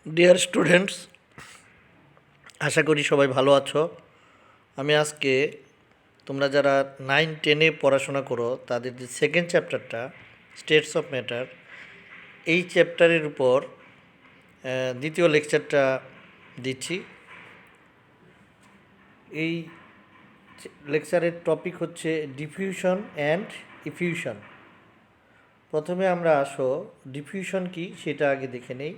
Dear students, আশা করি সবাই ভালো আছো। আমি আজকে তোমরা যারা 9-10-এ পড়াশোনা করো তাদের যে সেকেন্ড চ্যাপ্টারটা স্টেটস অফ ম্যাটার, এই চ্যাপ্টারের উপর দ্বিতীয় লেকচারটা দিচ্ছি। এই লেকচারের টপিক হচ্ছে ডিফিউশন অ্যান্ড ইফিউশন। প্রথমে আমরা আসো ডিফিউশন কি সেটা আগে দেখে নেই।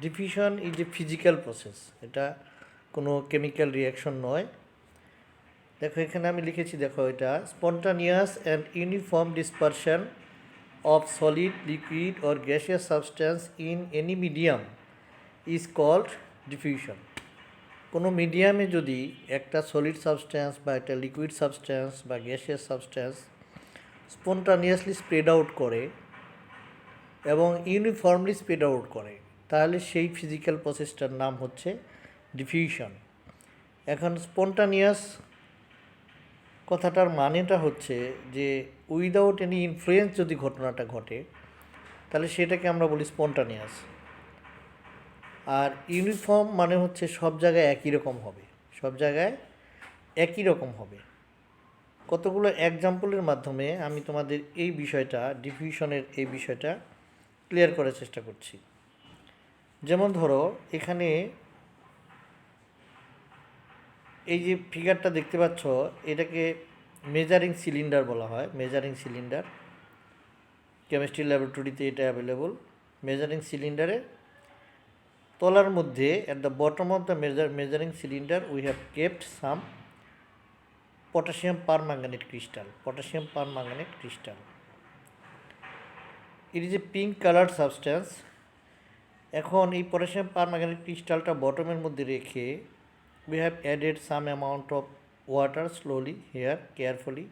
Diffusion is A physical process, এটা কোনো কেমিক্যাল রিয়াকশন নয়। দেখো এখানে আমি লিখেছি, দেখো এটা spontaneous and uniform dispersion of solid, liquid or gaseous substance in any medium is called diffusion. কোনো মিডিয়ামে যদি একটা সলিড সাবস্ট্যান্স বা একটা লিকুইড সাবস্ট্যান্স বা gaseous substance spontaneously spread out করে এবং ইউনিফর্মলি স্প্রেড আউট করে, তাহলে সেই ফিজিক্যাল প্রসেসটার নাম হচ্ছে ডিফিউশন। এখন স্পন্টানিয়াস কথাটার মানেটা হচ্ছে যে উইদাউট এনি ইনফ্লুয়েন্স যদি ঘটনাটা ঘটে তাহলে সেটাকে আমরা বলি স্পন্টানিয়াস। আর ইউনিফর্ম মানে হচ্ছে সব জায়গায় একই রকম হবে, সব জায়গায় একই রকম হবে। কতগুলো এক্সাম্পলের মাধ্যমে আমি তোমাদের এই বিষয়টা, ডিফিউশনের এই বিষয়টা ক্লিয়ার করার চেষ্টা করছি। যেমন ধরো এখানে এই যে ফিগারটা দেখতে পাচ্ছ, এটাকে মেজারিং সিলিন্ডার বলা হয়। মেজারিং সিলিন্ডার, কেমিস্ট্রি ল্যাবরেটরিতে এটা অ্যাভেলেবল। মেজারিং সিলিন্ডারে তলার মধ্যে at the bottom of the measuring cylinder we have kept some potassium permanganate crystal. Potassium permanganate crystal, it is a pink colour substance. এখন এই পটাশিয়াম পারম্যাঙ্গানেট ক্রিস্টালটা বটমের মধ্যে রেখে we have added some amount of water slowly here carefully।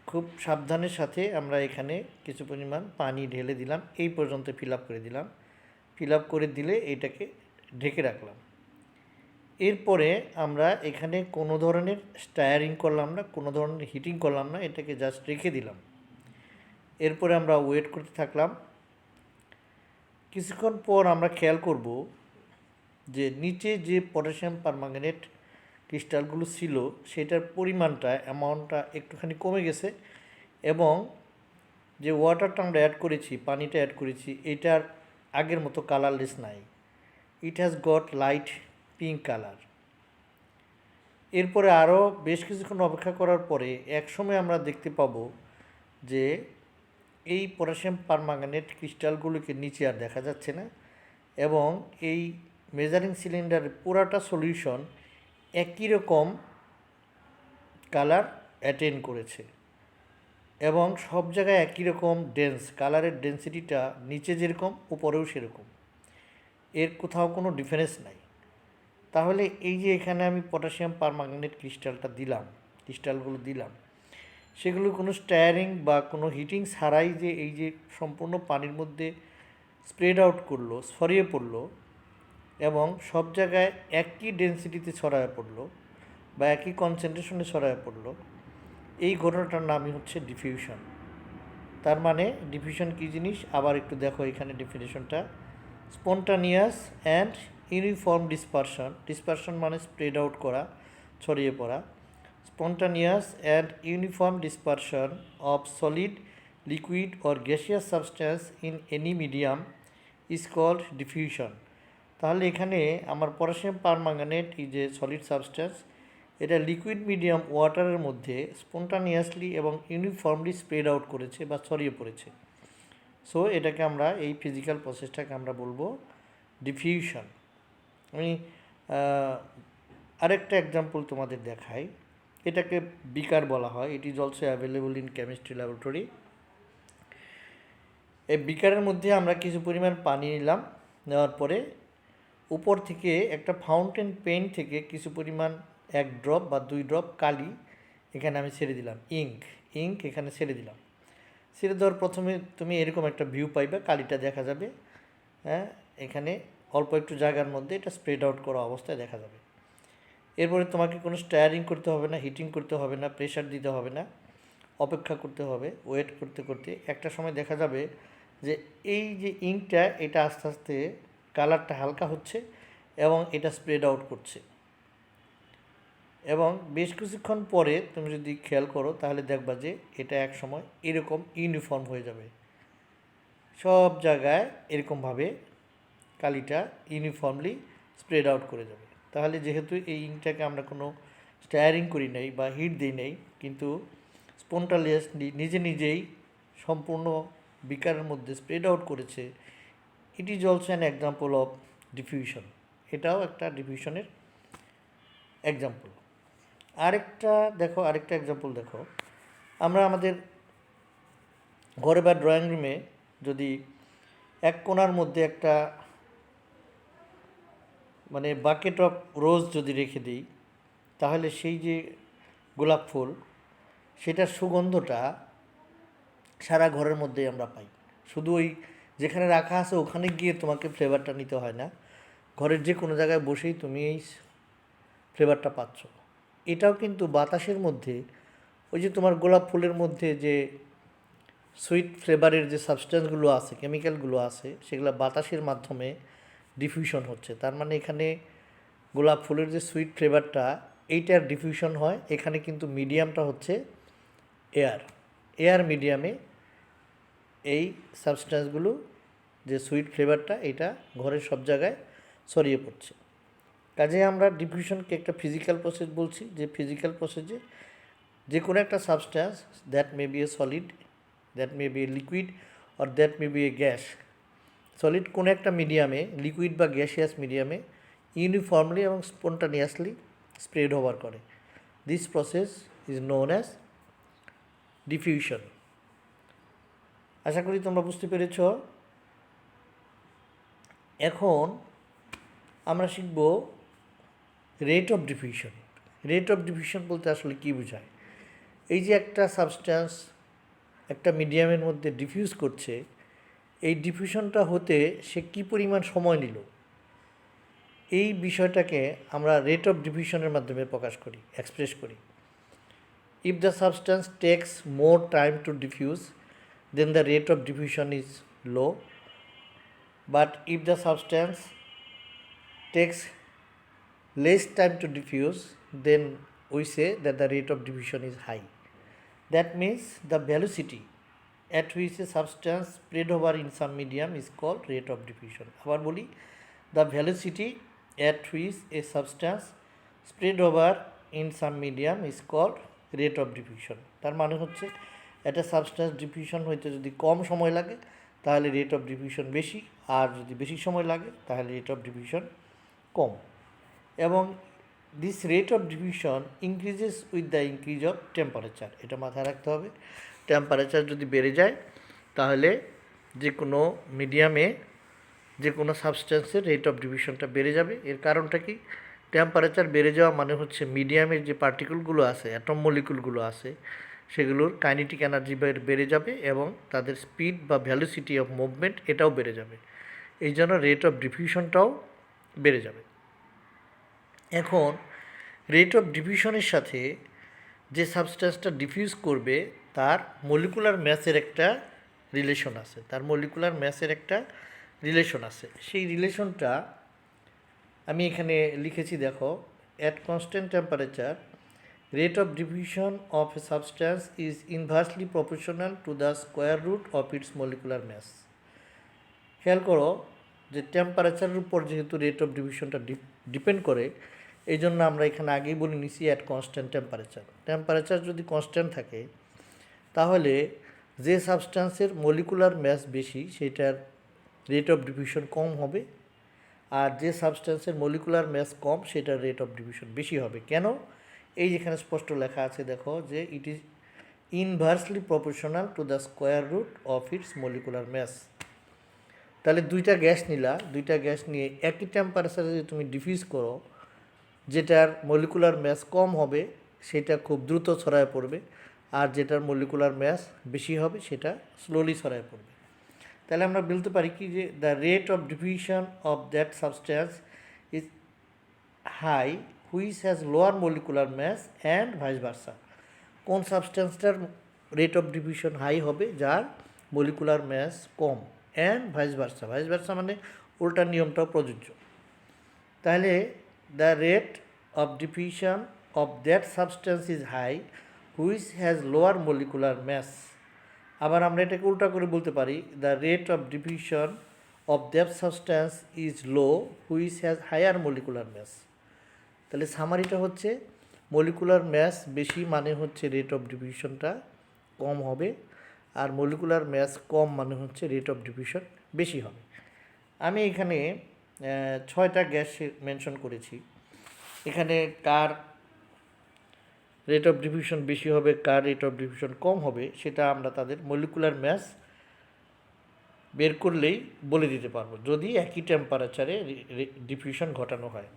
খুব সাবধানের সাথে আমরা এখানে কিছু পরিমাণ পানি ঢেলে দিলাম, এই পর্যন্ত ফিল আপ করে দিলাম। ফিল আপ করে দিলে এইটাকে ঢেকে রাখলাম। এরপরে আমরা এখানে কোনো ধরনের স্টায়ারিং করলাম না, কোনো ধরনের হিটিং করলাম না, এটাকে জাস্ট রেখে দিলাম। এরপরে আমরা ওয়েট করতে থাকলাম। কিছুক্ষণ পর আমরা খেয়াল করব যে নিচে যে পটাশিয়াম পারম্যাঙ্গানেট ক্রিস্টালগুলো ছিল সেটার পরিমাণটা, অ্যামাউন্টটা একটুখানি কমে গেছে এবং যে ওয়াটারটা আমরা অ্যাড করেছি, পানিটা অ্যাড করেছি, এটার আগের মতো কালারলেস নাই। It has got light pink colour. এরপরে আরও বেশ কিছুক্ষণ অপেক্ষা করার পরে একসময় আমরা দেখতে পাবো যে এই পটাশিয়াম পারম্যাঙ্গানেট ক্রিস্টালগুলোকে নিচে আর দেখা যাচ্ছে না এবং এই মেজারিং সিলিন্ডারের পুরাটা সলিউশন একই রকম কালার অ্যাটেন করেছে এবং সব জায়গায় একই রকম ডেন্স, কালারের ডেন্সিটিটা নিচে যেরকম উপরেও সেরকম, এর কোথাও কোনো ডিফারেন্স নাই। তাহলে এই যে এখানে আমি পটাশিয়াম পারম্যাঙ্গানেট ক্রিস্টালগুলো দিলাম, সেগুলো কোনো স্টায়ারিং বা কোনো হিটিং ছাড়াই যে এই যে সম্পূর্ণ পানির মধ্যে স্প্রেড আউট করলো, ছড়িয়ে পড়লো এবং সব জায়গায় একই ডেন্সিটিতে ছড়ায় পড়লো বা একই কনসেন্ট্রেশনে ছড়ায় পড়লো, এই ঘটনাটার নামই হচ্ছে ডিফিউশন। তার মানে ডিফিউশন কী জিনিস আবার একটু দেখো এখানে ডেফিনেশনটা। Spontaneous and uniform dispersion. Dispersion মানে স্প্রেড আউট করা, ছড়িয়ে পড়া। Spontaneous and uniform dispersion of solid, liquid or gaseous substance in any medium is called diffusion. তাহলে এখানে আমার পটাশিয়াম পারম্যাঙ্গানেট এই যে সলিড সাবস্ট্যান্স, এটা লিকুইড মিডিয়াম ওয়াটারের মধ্যে স্পন্টানিয়াসলি এবং ইউনিফর্মলি স্প্রেড আউট করেছে বা ছড়িয়ে পড়েছে। সো এটাকে আমরা, এই ফিজিক্যাল প্রসেসটাকে আমরা বলবো ডিফিউশন। আমি আরেকটা এক্সাম্পল তোমাদের দেখাই। এটাকে বিকার বলা হয়। ইট is also available in chemistry laboratory. এই বিকারের মধ্যে আমরা কিছু পরিমাণ পানি নিলাম, নেওয়ার পরে উপর থেকে একটা ফাউন্টেন পেন থেকে কিছু পরিমাণ 1 ড্রপ বা 2 ড্রপ কালি এখানে আমি ছেড়ে দিলাম। ইঙ্ক এখানে ছেড়ে দিলাম। ছেড়ে দেওয়ার প্রথমে তুমি এরকম একটা ভিউ পাইবে, কালিটা দেখা যাবে, হ্যাঁ, এখানে অল্প একটু জায়গার মধ্যে এটা স্প্রেড আউট করা অবস্থায় দেখা যাবে। এরপরে তোমাকে কোনো স্টায়ারিং করতে হবে না, হিটিং করতে হবে না, প্রেশার দিতে হবে না, অপেক্ষা করতে হবে। ওয়েট করতে করতে একটা সময় দেখা যাবে যে এই যে ইঙ্কটা এটা আস্তে আস্তে কালারটা হালকা হচ্ছে এবং এটা স্প্রেড আউট করছে। এবং বেশ কিছুক্ষণ পরে তুমি যদি খেয়াল করো তাহলে দেখবা যে এটা এক সময় এরকম ইউনিফর্ম হয়ে যাবে, সব জায়গায় এরকমভাবে কালিটা ইউনিফর্মলি স্প্রেড আউট করে যাবে। তাহলে যেহেতু এই ইঙ্কটাকে আমরা কোনো স্টায়ারিং করি নাই বা হিট দিই নাই, কিন্তু স্পন্টানিয়াসলি নিজে নিজেই সম্পূর্ণ বিকারের মধ্যে স্প্রেড আউট করেছে, ইট is also an example of diffusion. এটাও একটা ডিফিউশনের এক্সাম্পল। আরেকটা এক্সাম্পল দেখো, আমরা আমাদের ঘরে বা ড্রয়িং রুমে যদি এক কোণার মধ্যে একটা মানে বাকেট অফ রোজ যদি রেখে দিই, তাহলে সেই যে গোলাপ ফুল সেটার সুগন্ধটা সারা ঘরের মধ্যেই আমরা পাই। শুধু ওই যেখানে রাখা আছে ওখানে গিয়ে তোমাকে ফ্লেভারটা নিতে হয় না, ঘরের যে কোনো জায়গায় বসেই তুমি এই ফ্লেভারটা পাচ্ছ। এটাও কিন্তু বাতাসের মধ্যে ওই যে তোমার গোলাপ ফুলের মধ্যে যে সুইট ফ্লেভারের যে সাবস্টেন্সগুলো আছে, কেমিক্যালগুলো আছে, সেগুলো বাতাসের মাধ্যমে ডিফিউশন হচ্ছে। তার মানে এখানে গোলাপ ফুলের যে সুইট ফ্লেভারটা এইটার ডিফিউশন হয়। এখানে কিন্তু মিডিয়ামটা হচ্ছে এয়ার মিডিয়ামে এই সাবস্টেন্সগুলো যে সুইট ফ্লেভারটা এটা ঘরের সব জায়গায় ছড়িয়ে পড়ছে। কাজে আমরা ডিফিউশনকে একটা ফিজিক্যাল প্রসেস বলছি, যে ফিজিক্যাল প্রসেসে যে কোনো একটা substance, that may B A solid, that may B a liquid, or that may B A gas, solid কোনো একটা মিডিয়ামে, লিকুইড বা গ্যাসিয়াস মিডিয়ামে ইউনিফর্মলি এবং স্পন্টানিয়াসলি স্প্রেড হওয়ার করে। This process is known as diffusion. আশা করি তোমরা বুঝতে পেরেছ। এখন আমরা শিখব rate of diffusion. Rate of diffusion বলতে আসলে কী বোঝায়? এই যে একটা সাবস্ট্যান্স একটা মিডিয়ামের মধ্যে ডিফিউজ করছে, এই ডিফিউশনটা হতে সে কী পরিমাণ সময় নিল, এই বিষয়টাকে আমরা রেট অফ ডিফিউশনের মাধ্যমে প্রকাশ করি, এক্সপ্রেস করি। If the substance takes more time to diffuse, then the rate of diffusion is low, but if the substance takes less time to diffuse, then we say that the rate of diffusion is high. That means the velocity at which a substance spread over in some medium is called rate of diffusion. আবার বলি, the velocity at which a substance spread over in some medium is called rate of diffusion. তার মানে হচ্ছে একটা substance diffusion হইতে যদি কম সময় লাগে তাহলে রেট অফ ডিফিউশন বেশি, আর যদি বেশি সময় লাগে তাহলে রেট অফ ডিফিউশন কম। এবং this rate of diffusion increases with the increase of temperature. এটা মাথায় রাখতে হবে। টেম্পারেচার যদি বেড়ে যায় তাহলে যে কোনো মিডিয়ামে যে কোনো সাবস্ট্যান্সের রেট অফ ডিফিউশনটা বেড়ে যাবে। এর কারণটা কি? টেম্পারেচার বেড়ে যাওয়া মানে হচ্ছে মিডিয়ামের যে পার্টিকেলগুলো আছে, অ্যাটম মলিকুলগুলো আছে, সেগুলোর কাইনেটিক এনার্জি বেড়ে যাবে এবং তাদের স্পিড বা ভ্যালোসিটি অফ মুভমেন্ট এটাও বেড়ে যাবে। এই জন্য রেট অফ ডিফিউশনটাও বেড়ে যাবে। এখন রেট অফ ডিফিউশনের সাথে যে সাবস্ট্যান্সটা ডিফিউজ করবে তার মলিকুলার ম্যাসের একটা রিলেশন আছে। সেই রিলেশনটা আমি এখানে লিখেছি, দেখো। At constant temperature rate of diffusion of a substance is inversely proportional to the square root of its molecular mass. খেয়াল করো যে টেম্পারেচারের উপর যেহেতু রেট অফ ডিফিউশনটা ডিপেন্ড করে, এই জন্য আমরা এখানে আগেই বলে নিছি অ্যাট কনস্ট্যান্ট টেম্পারেচার যদি কনস্ট্যান্ট থাকে তাহলে যে সাবস্ট্যান্সের মলিকুলার ম্যাস বেশি সেটার রেট অফ ডিফিউশন কম হবে, আর যে সাবস্ট্যান্সের মলিকুলার ম্যাস কম সেটার রেট অফ ডিফিউশন বেশি হবে। কেন? এই যেখানে স্পষ্ট লেখা আছে, দেখো, যে it is inversely proportional to the square root of its molecular mass. তাহলে দুইটা গ্যাস নিয়ে একই টেম্পারেচারে যদি তুমি ডিফিউজ করো, যেটার মলিকুলার ম্যাস কম হবে সেটা খুব দ্রুত ছড়ায় পড়বে, আর যেটার মলিকুলার ম্যাস বেশি হবে সেটা স্লোলি ছড়ায় পড়বে। তাহলে আমরা বলতে পারি কি, যে the rate of diffusion of that substance is high which has lower molecular mass and vice versa. কোন সাবস্ট্যান্সটার রেট অফ ডিফিউশন হাই হবে? যার মলিকুলার ম্যাস কম, অ্যান্ড ভাইস ভার্সা মানে উল্টা নিয়মটাও প্রযোজ্য। তাহলে the rate of diffusion of that substance is high which has lower molecular mass. আবার আমরা এটাকে উল্টা করে বলতে পারি the rate of diffusion of that substance is low which has higher molecular mass. তাহলে সামারিটা হচ্ছে মলিকুলার ম্যাস বেশি মানে হচ্ছে রেট অফ ডিফিউশনটা কম হবে, আর মলিকুলার ম্যাস কম মানে হচ্ছে রেট অফ ডিফিউশন বেশি হবে। আমি এখানে 6টা গ্যাস মেনশন করেছি। এখানে কার রেট অফ ডিফিউশন বেশি হবে, কার রেট অফ ডিফিউশন কম হবে, সেটা আমরা তাদের মলিকুলার ম্যাস বের করলেই বলে দিতে পারবো, যদি একই টেম্পারেচারে ডিফিউশন ঘটানো হয়।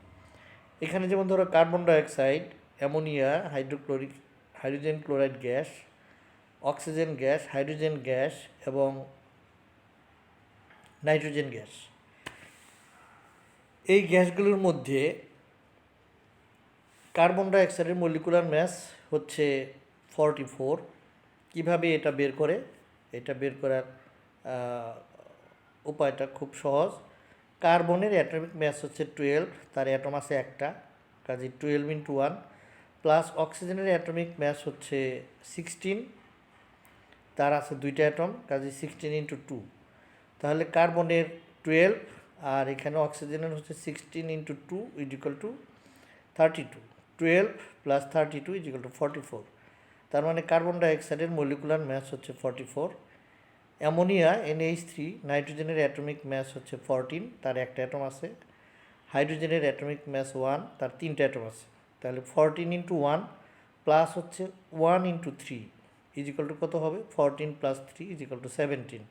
এখানে যেমন ধরো carbon dioxide, ammonia, hydrogen chloride gas, oxygen gas, hydrogen gas এবং নাইট্রোজেন গ্যাস। এই গ্যাসগুলোর মধ্যে কার্বন ডাইঅক্সাইডের মলিকুলার ম্যাস হচ্ছে 44। কিভাবে এটা বের করে? এটা বের করার উপায়টা খুব সহজ। কার্বনের অ্যাটমিক ম্যাস হচ্ছে 12, তার অ্যাটম আছে একটা, কাজে 12 × 1, প্লাস অক্সিজেনের অ্যাটমিক ম্যাস হচ্ছে 16, তার আছে 2টা অ্যাটম, কাজে 16 × 2। তাহলে কার্বনের 12 আর এখানে অক্সিজেনের হচ্ছে 16 × 2 = 32। 12 + 32 = 44। তার মানে কার্বন ডাইঅক্সাইডের মলিকুলার ম্যাস হচ্ছে 44। অ্যামোনিয়া NH3, নাইট্রোজেনের অ্যাটমিক ম্যাস হচ্ছে 14, তার একটা অ্যাটম আছে। হাইড্রোজেনের অ্যাটমিক ম্যাস 1, তার 3টা অ্যাটম আছে। তাহলে 14 × 1 প্লাস হচ্ছে 1 × 3 = কত হবে? 14 + 3 = 17।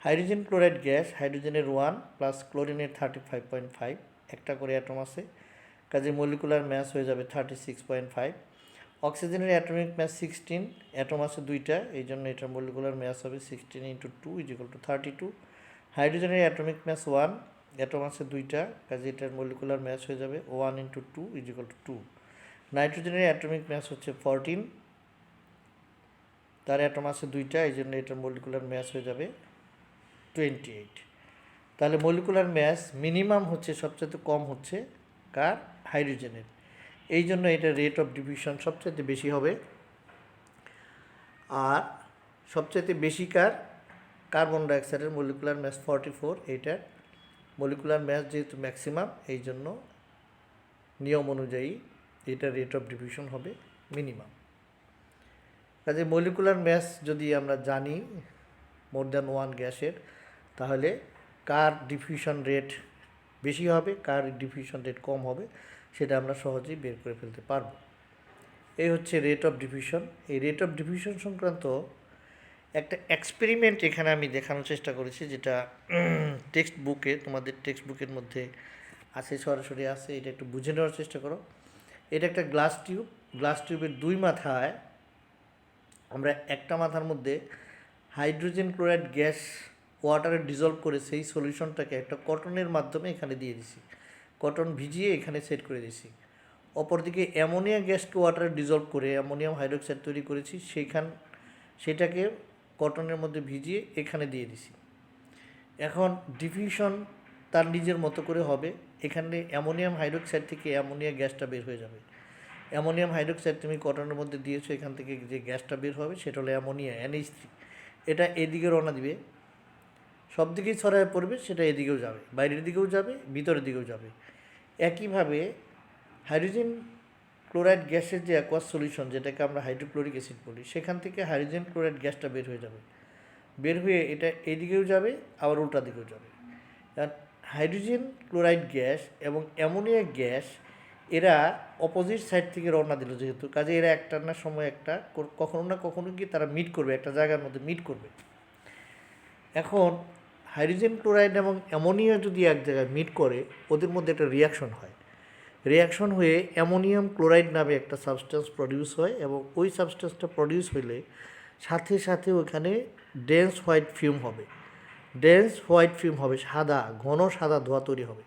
হাইড্রোজেন ক্লোরাইড গ্যাস, হাইড্রোজেনের 1 প্লাস ক্লোরিনের 35.5, একটা করে অ্যাটম আছে, কাজে মলিকুলার ম্যাস হয়ে যাবে 36.5। অক্সিজেনের অ্যাটমিক ম্যাস 16, অ্যাটম আছে 2টা, এই জন্য এটার মলিকুলার ম্যাস হবে 16 × 2 = 32। হাইড্রোজেনের অ্যাটমিক ম্যাস 1, অ্যাটম আছে 2টা, কাজে এটার মলিকুলার ম্যাস হয়ে যাবে 1 × 2 = 2। নাইট্রোজেনের অ্যাটমিক ম্যাস হচ্ছে 14, তার অ্যাটম আছে 2টা, এই জন্য এটার মলিকুলার ম্যাস হয়ে যাবে 28। তাহলে মলিকুলার ম্যাস মিনিমাম হচ্ছে, সবচেয়ে কম হচ্ছে কার? হাইড্রোজেনের। এই জন্য এটা রেট অফ ডিফিউশন সবচেয়ে বেশি হবে। আর সবচেয়ে বেশি কার? কার্বন ডাইঅক্সাইডের মলিকুলার ম্যাস 44, এইটার মলিকুলার ম্যাস যেহেতু ম্যাক্সিমাম, এই জন্য নিয়ম অনুযায়ী এটা রেট অফ ডিফিউশন হবে মিনিমাম। কাজে মলিকুলার ম্যাস যদি আমরা জানি মোর দ্যান 1 গ্যাসের, তাহলে কার ডিফিউশন রেট বেশি হবে, কার ডিফিউশন রেট কম হবে, সেটা আমরা সহজেই বের করে ফেলতে পারব। এই হচ্ছে রেট অফ ডিফিউশন। এই রেট অফ ডিফিউশন সংক্রান্ত একটা এক্সপেরিমেন্ট এখানে আমি দেখানোর চেষ্টা করেছি, যেটা টেক্সট বুকে, তোমাদের টেক্সট বুকের মধ্যে আছে, সরাসরি আছে। এটা একটু বুঝে নেওয়ার চেষ্টা করো। এটা একটা গ্লাস টিউব। গ্লাস টিউবের 2 মাথায় আমরা একটা মাথার মধ্যে হাইড্রোজেন ক্লোরাইড গ্যাস ওয়াটারে ডিজলভ করে সেই সলিউশনটাকে একটা কটনের মাধ্যমে এখানে দিয়ে দিছি, কটন ভিজিয়ে এখানে সেট করে দিছি। অপরদিকে অ্যামোনিয়া গ্যাসকে ওয়াটারে ডিজলভ করে অ্যামোনিয়াম হাইড্রোক্সাইড তৈরি করেছি, সেটাকে কটনের মধ্যে ভিজিয়ে এখানে দিয়ে দিছি। এখন ডিফিউশন তার নিজের মতো করে হবে। এখানে অ্যামোনিয়াম হাইড্রোক্সাইড থেকে অ্যামোনিয়া গ্যাসটা বের হয়ে যাবে। অ্যামোনিয়াম হাইড্রোক্সাইড তুমি কটনের মধ্যে দিয়েছো, এখান থেকে যে গ্যাসটা বের হবে সেটা হলো অ্যামোনিয়া NH3। এটা এদিকে রওনা দিবে, সব দিকেই ছড়ায় পড়বে, সেটা এদিকেও যাবে, বাইরের দিকেও যাবে, ভিতরের দিকেও যাবে। একইভাবে হাইড্রোজেন ক্লোরাইড গ্যাসের যে অ্যাকোয়াস সলিউশন, যেটাকে আমরা হাইড্রোক্লোরিক অ্যাসিড বলি, সেখান থেকে হাইড্রোজেন ক্লোরাইড গ্যাসটা বের হয়ে যাবে। বের হয়ে এটা এদিকেও যাবে, আবার উল্টা দিকেও যাবে। হাইড্রোজেন ক্লোরাইড গ্যাস এবং অ্যামোনিয়া গ্যাস এরা অপোজিট সাইড থেকে রওনা দিল, যেহেতু কাজে এরা একটা না সময় একটা কখনো না কখনো কি তারা মিট করবে, একটা জায়গার মধ্যে মিট করবে। এখন হাইড্রোজেন ক্লোরাইড এবং অ্যামোনিয়া যদি এক জায়গায় মিট করে, ওদের মধ্যে একটা রিয়াকশন হয়। রিয়াকশন হয়ে অ্যামোনিয়াম ক্লোরাইড নামে একটা সাবস্টেন্স প্রডিউস হয়, এবং ওই সাবস্টেন্সটা প্রডিউস হলে সাথে সাথে ওখানে ডেন্স হোয়াইট ফিউম হবে। ডেন্স হোয়াইট ফিউম হবে, সাদা, ঘন সাদা ধোঁয়া তৈরি হবে।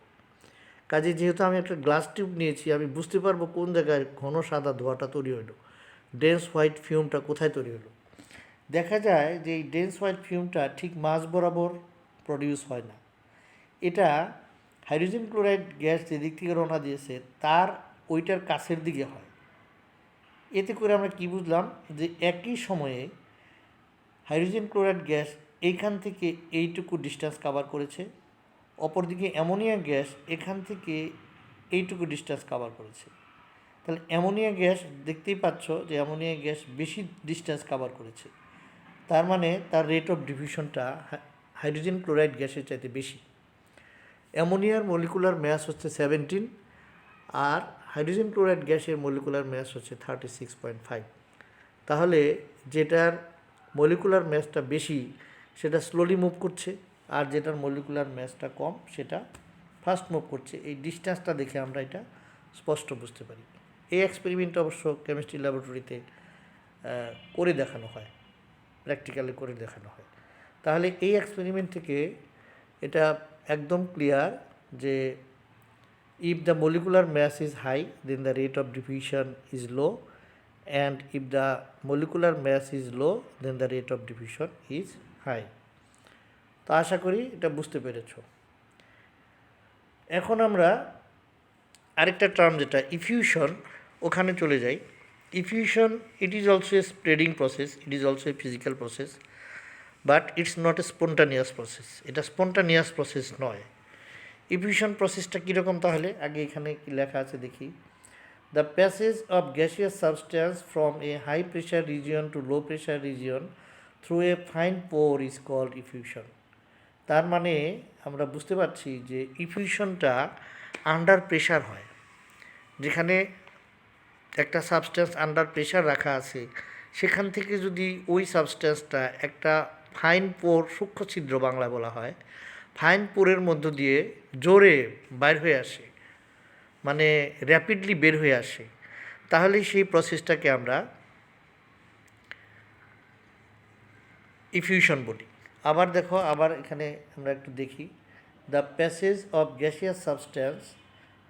কাজে যেহেতু আমি একটা গ্লাস টিউব নিয়েছি, আমি বুঝতে পারবো কোন জায়গায় ঘন সাদা ধোঁয়াটা তৈরি হলো, ডেন্স হোয়াইট ফিউমটা কোথায় তৈরি হলো। দেখা যায় যে এই ডেন্স হোয়াইট ফিউমটা ঠিক মাঝ বরাবর প্রডিউস হয় না, এটা হাইড্রোজেন ক্লোরাইড গ্যাস যেদিক থেকে রওনা দিয়েছে তার ওইটার কাছের দিকে হয়। এতে করে আমরা কি বুঝলাম যে একই সময়ে হাইড্রোজেন ক্লোরাইড গ্যাস এইখান থেকে এইটুকু ডিস্টেন্স কভার করেছে, অপরদিকে অ্যামোনিয়া গ্যাস এখান থেকে এইটুকু ডিস্টেন্স কভার করেছে। তাহলে অ্যামোনিয়া গ্যাস দেখতেই পাচ্ছ যে অ্যামোনিয়া গ্যাস বেশি ডিস্টেন্স কভার করেছে, তার মানে তার রেট অফ ডিফিউশনটা হাইড্রোজেন ক্লোরাইড গ্যাসের চাইতে বেশি। অ্যামোনিয়ার মলিকুলার ম্যাস হচ্ছে 17 আর হাইড্রোজেন ক্লোরাইড গ্যাসের মলিকুলার ম্যাস হচ্ছে 36.5। তাহলে যেটার মলিকুলার ম্যাসটা বেশি সেটা স্লোলি মুভ করছে, আর যেটার মলিকুলার ম্যাসটা কম সেটা ফাস্ট মুভ করছে। এই ডিস্টেন্সটা দেখে আমরা এটা স্পষ্ট বুঝতে পারি। এই এক্সপেরিমেন্ট অবশ্য কেমিস্ট্রি ল্যাবরেটরিতে করে দেখানো হয়, প্র্যাকটিক্যালি করে দেখানো হয়। তাহলে এই এক্সপেরিমেন্ট থেকে এটা একদম ক্লিয়ার যে if the molecular mass is high then the rate of diffusion is low, and if the molecular mass is low then the rate of diffusion is high. তো আশা করি এটা বুঝতে পেরেছো। এখন আমরা আরেকটা টার্ম যেটা ইফিউশন, ওখানে চলে যাই। Effusion it is also a spreading process, it is also a physical process, but it's not a spontaneous process. এটা স্পন্টানিয়াস প্রসেস নয়। ইফিউশন প্রসেসটা কীরকম তাহলে আগে এখানে কি লেখা আছে দেখি। The passage of gaseous substance from a high pressure region to low pressure region through a fine pore is called effusion. তার মানে আমরা বুঝতে পারছি যে ইফিউশনটা আন্ডার প্রেশার হয়। যেখানে একটা সাবস্ট্যান্স আন্ডার প্রেশার রাখা আছে সেখান থেকে যদি ওই সাবস্ট্যান্সটা একটা ফাইন পোর, সূক্ষ্ম ছিদ্র বাংলা বলা হয়, ফাইন পোরের মধ্য দিয়ে জোরে বাইর হয়ে আসে, মানে র্যাপিডলি বের হয়ে আসে, তাহলে সেই প্রসেসটাকে আমরা ইফিউশন বলি। আবার দেখো, আবার এখানে আমরা একটু দেখি। The passage of gaseous substance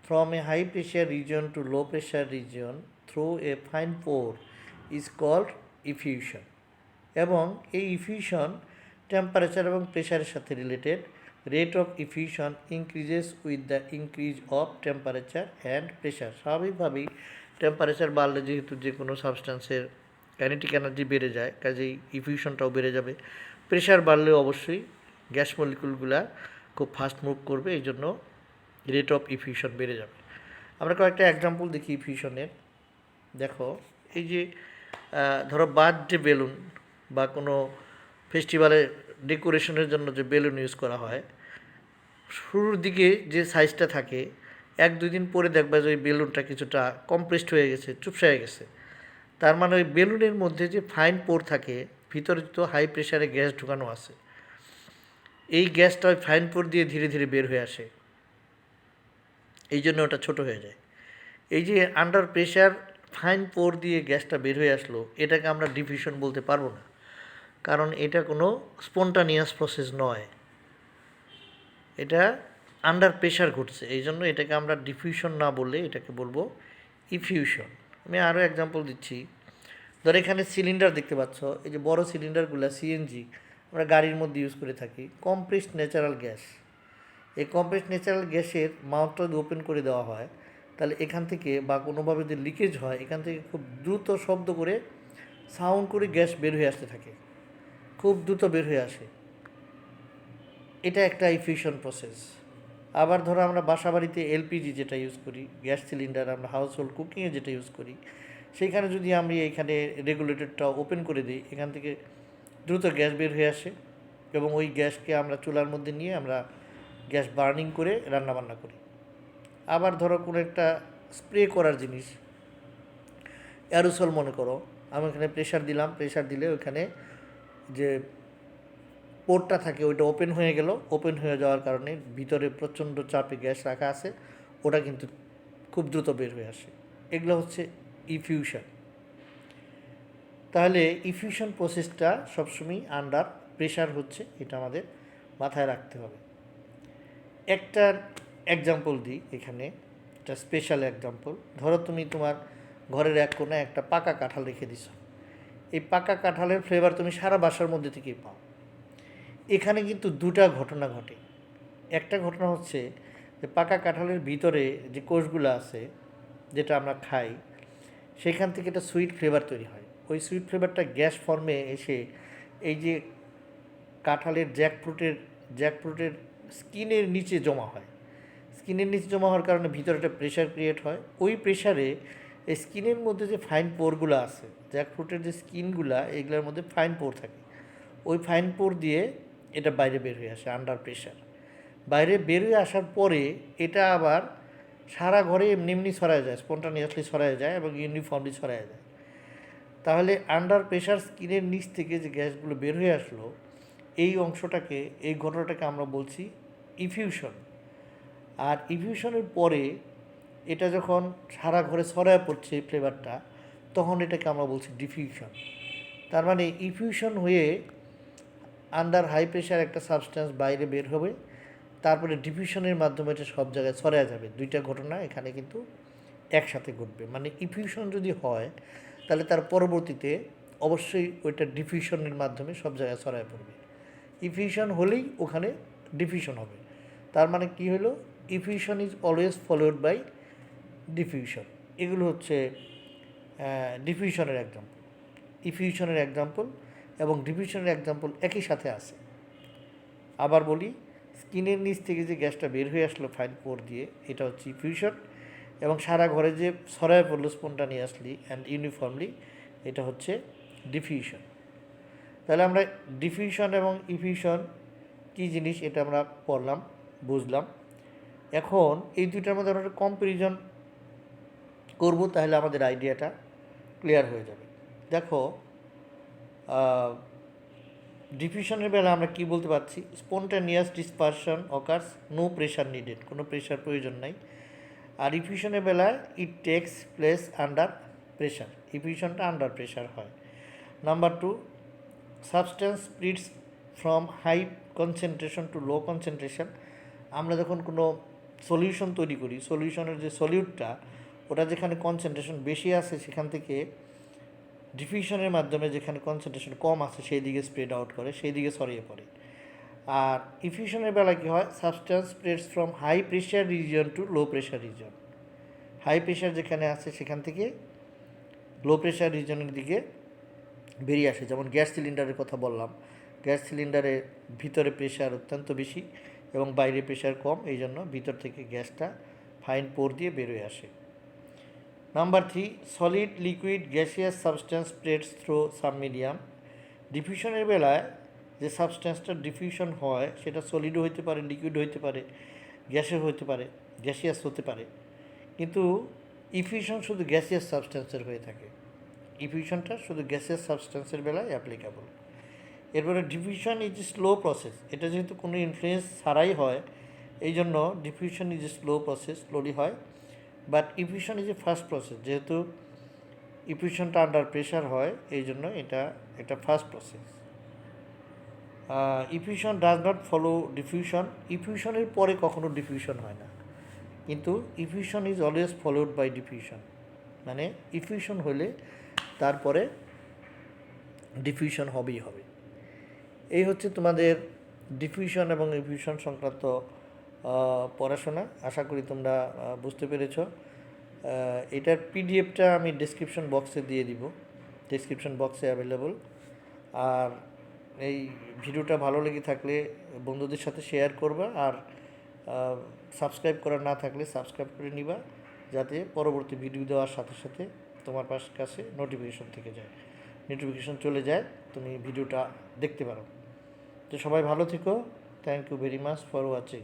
from a high pressure region to low pressure region through a fine pore is called effusion. এবং এই ইফিউশন টেম্পারেচার এবং প্রেশারের সাথে related. Rate of effusion increases with the increase of temperature and pressure. স্বাভাবিকভাবেই temperature বাড়লে যেহেতু যে কোনো সাবস্ট্যান্সের কাইনেটিক এনার্জি বেড়ে যায়, কাজেই ইফিউশনটাও বেড়ে যাবে। প্রেশার বাড়লেও অবশ্যই গ্যাস মলিকুলগুলা খুব ফাস্ট মুভ করবে, এই জন্য রেট অফ ইফিউশন বেড়ে যাবে। আমরা কয়েকটা এক্সাম্পল দেখি ইফিউশনের। দেখো, এই যে ধরো বার্থডে বেলুন বা কোনো ফেস্টিভ্যালে ডেকোরেশনের জন্য যে বেলুন ইউজ করা হয়, শুরুর দিকে যে সাইজটা থাকে, 1-2 দিন পরে দেখবা যে ওই বেলুনটা কিছুটা কমপ্রেসড হয়ে গেছে, চুপসে হয়ে গেছে। তার মানে ওই বেলুনের মধ্যে যে ফাইন পোর থাকে, ভিতরে তো হাই প্রেশারে গ্যাস ঢুকানো আছে, এই গ্যাসটা ওই ফাইন পোর দিয়ে ধীরে ধীরে বের হয়ে আসে, এই জন্য ওটা ছোট হয়ে যায়। এই যে আন্ডার প্রেশার ফাইন পোর দিয়ে গ্যাসটা বের হয়ে আসলো, এটাকে আমরা ডিফিউশন বলতে পারবো না, কারণ এটা কোনো স্পন্টানিয়াস প্রসেস নয়, এটা আন্ডার প্রেশার ঘটছে। এই জন্য এটাকে আমরা ডিফিউশন না বললে এটাকে বলবো ইফিউশন। আমি আরও এক্সাম্পল দিচ্ছি। ধর এখানে সিলিন্ডার দেখতে পাচ্ছ, এই যে বড় সিলিন্ডারগুলো সিএনজি আমরা গাড়ির মধ্যে ইউজ করে থাকি। কমপ্রেসড ন্যাচারাল গ্যাস, এই কমপ্রেসড ন্যাচারাল গ্যাসের মাউথটা যদি ওপেন করে দেওয়া হয়, তাহলে এখান থেকে বা কোনোভাবে যদি লিকেজ হয়, এখান থেকে খুব দ্রুত শব্দ করে সাউন্ড করে গ্যাস বের হয়ে আসতে থাকে, খুব দ্রুত বের হয়ে আসে। এটা একটা ইফিউশন প্রসেস। আবার ধরো আমরা বাসা বাড়িতে এলপিজি যেটা ইউজ করি, গ্যাস সিলিন্ডার, আমরা হাউস হোল্ড কুকিংয়ে যেটা ইউজ করি, সেইখানে যদি আমি এখানে রেগুলেটরটা ওপেন করে দিই, এখান থেকে দ্রুত গ্যাস বের হয়ে আসে এবং ওই গ্যাসকে আমরা চুলার মধ্যে নিয়ে আমরা গ্যাস বার্নিং করে রান্নাবান্না করি। আবার ধরো কোনো একটা স্প্রে করার জিনিস, অ্যারোসল মনে করো, আমি এখানে প্রেশার দিলাম, প্রেশার দিলে ওইখানে যে পোর্টটা থাকে ওইটা ওপেন হয়ে গেল, ওপেন হয়ে যাওয়ার কারণে ভিতরে প্রচণ্ড চাপে গ্যাস রাখা আছে, ওটা কিন্তু খুব দ্রুত বের হয়ে আসে। এগুলো হচ্ছে ইফিউশন। তাহলে ইফিউশন প্রসেসটা সবসময় আন্ডার প্রেশার হচ্ছে, এটা আমাদের মাথায় রাখতে হবে। একটা এক্সাম্পল দিই এখানে, একটা স্পেশাল এক্সাম্পল। ধরো তুমি তোমার ঘরের এক কোণে একটা পাকা কাঁঠাল রেখে দিছো, এই পাকা কাঁঠালের ফ্লেভার তুমি সারা বাসার মধ্যে থেকেই পাও। এখানে কিন্তু দুটা ঘটনা ঘটে। একটা ঘটনা হচ্ছে যে পাকা কাঁঠালের ভিতরে যে কোষগুলো আছে, যেটা আমরা খাই, সেখান থেকে একটা সুইট ফ্লেভার তৈরি হয়। ওই সুইট ফ্লেভারটা গ্যাস ফর্মে এসে এই যে কাঁঠালের জ্যাকফ্রুটের স্কিনের নিচে জমা হয়। স্কিনের নিচে জমা হওয়ার কারণে ভিতরে একটা প্রেশার ক্রিয়েট হয়। ওই প্রেশারে এই স্কিনের মধ্যে যে ফাইন পোরগুলো আছে, জ্যাকফ্রুটের যে স্কিনগুলা, এইগুলোর মধ্যে ফাইন পোর থাকে। ওই ফাইন পোর দিয়ে এটা বাইরে বের হয়ে আসে আন্ডার প্রেশার। বাইরে বের হয়ে আসার পরে এটা আবার সারা ঘরে এমনি এমনি ছড়ায় যায়, স্পন্টানিয়াসলি ছড়ায় যায় এবং ইউনিফর্মলি ছড়ায় যায়। তাহলে আন্ডার প্রেশার স্কিনের নিচ থেকে যে গ্যাসগুলো বের হয়ে আসলো, এই অংশটাকে, এই ঘটনাটাকে আমরা বলছি ইফিউশন। আর ইফিউশনের পরে এটা যখন সারা ঘরে ছড়ায় পড়ছে এই ফ্লেভারটা, তখন এটাকে আমরা বলছি ডিফিউশন। তার মানে ইফিউশন হয়ে আন্ডার হাই প্রেশার একটা সাবস্ট্যান্স বাইরে বের হবে, তারপরে ডিফিউশনের মাধ্যমে এটা সব জায়গায় ছড়ায় যাবে। দুইটা ঘটনা এখানে কিন্তু একসাথে ঘটবে। মানে ইফিউশন যদি হয় তাহলে তার পরবর্তীতে অবশ্যই ওইটা ডিফিউশনের মাধ্যমে সব জায়গায় ছড়ায় পড়বে। ইফিউশন হলেই ওখানে ডিফিউশন হবে। তার মানে কি হলো, effusion is always followed by diffusion. এগুলো হচ্ছে ডিফিউশনের এক্সাম্পল। ইফিউশনের এক্সাম্পল এবং ডিফিউশনের এক্সাম্পল একই সাথে আছে। আবার বলি, স্কিনের নিচ থেকে যে গ্যাসটা বের হয়ে আসলো ফাইন পোর দিয়ে, এটা হচ্ছে ইফিউশন, এবং সারা ঘরে যে ছড়ায় পড়লো স্পন্টানিয়াসলি অ্যান্ড ইউনিফর্মলি, এটা হচ্ছে ডিফিউশন। তাহলে আমরা ডিফিউশন এবং ইফিউশন কী জিনিস এটা আমরা পড়লাম, বুঝলাম। এখন এই দুইটার মধ্যে আমরা কম্প্যারিজন করব, তাহলে আমাদের আইডিয়াটা ক্লিয়ার হয়ে যাবে। দেখো, ডিফিউশনের বেলা আমরা কি বলতে পারছি, spontaneous dispersion occurs, no pressure needed, কোনো প্রেশার প্রয়োজন নাই। আর ইফিউশনের বেলায় it takes place under pressure, ইফিউশনটা আন্ডার প্রেশার হয়। Number 2, substance splits from high concentration to low concentration. আমরা যখন কোনো সলিউশন তৈরি করি, সলিউশনের যে সলিউটটা, ওটা যেখানে কনসেন্ট্রেশন বেশি আছে সেখান থেকে ডিফিউশনের মাধ্যমে যেখানে কনসেন্ট্রেশন কম আছে সেই দিকে স্প্রেড আউট করে, সেই দিকে ছড়িয়ে পড়ে। আর ইফিউশনের বেলা কী হয়, substance spreads from high pressure region to low pressure region. High pressure যেখানে আছে সেখান থেকে লো প্রেশার রিজনের দিকে বেরিয়ে আসে। যেমন গ্যাস সিলিন্ডারের কথা বললাম, গ্যাস সিলিন্ডারের ভিতরে প্রেশার অত্যন্ত বেশি এবং বাইরে প্রেশার কম, এই জন্য ভিতর থেকে গ্যাসটা ফাইন পোর দিয়ে বেরোয় আসে। Number 3, solid liquid gaseous substance spreads through sub medium. ডিফিউশনের বেলায় যে সাবস্ট্যান্সটা ডিফিউশন হয় সেটা সলিডও হতে পারে, লিকুইড হতে পারে, গ্যাসের হতে পারে, গ্যাসিয়াস হতে পারে। কিন্তু ইফিউশন শুধু গ্যাসিয়াস সাবস্ট্যান্সের হয়ে থাকে, ইফিউশনটা শুধু গ্যাসিয়াস সাবস্ট্যান্সের বেলায় অ্যাপ্লিকেবল। এরপরে diffusion is a slow process, এটা যেহেতু কোনো ইনফ্লুয়েন্স ছাড়াই হয়, এই জন্য diffusion is a slow process, slowly হয়। But effusion is a fast process, যেহেতু ইফিউশনটা আন্ডার প্রেশার হয়, এই জন্য এটা একটা fast process. Effusion does not follow diffusion, ইফিউশনের পরে কখনো ডিফিউশন হয় না, কিন্তু effusion is always followed by diffusion. মানে ইফিউশন হলে তারপরে ডিফিউশন হবেই হবে। এই হচ্ছে তোমাদের ডিফিউশন এবং ইফিউশন সংক্রান্ত পড়াশোনা। আশা করি তোমরা বুঝতে পেরেছ। এটার পিডিএফটা আমি ডেসক্রিপশন বক্সে দিয়ে দিব, ডেসক্রিপশন বক্সে অ্যাভেলেবল। আর এই ভিডিওটা ভালো লেগে থাকলে বন্ধুদের সাথে শেয়ার করবা, আর সাবস্ক্রাইব করা না থাকলে সাবস্ক্রাইব করে নিবা, যাতে পরবর্তী ভিডিও দেওয়ার সাথে সাথে তোমার কাছে নোটিফিকেশন চলে যায়, তুমি ভিডিওটা দেখতে পারো। তো সবাই ভালো থেকো। Thank you very much for watching.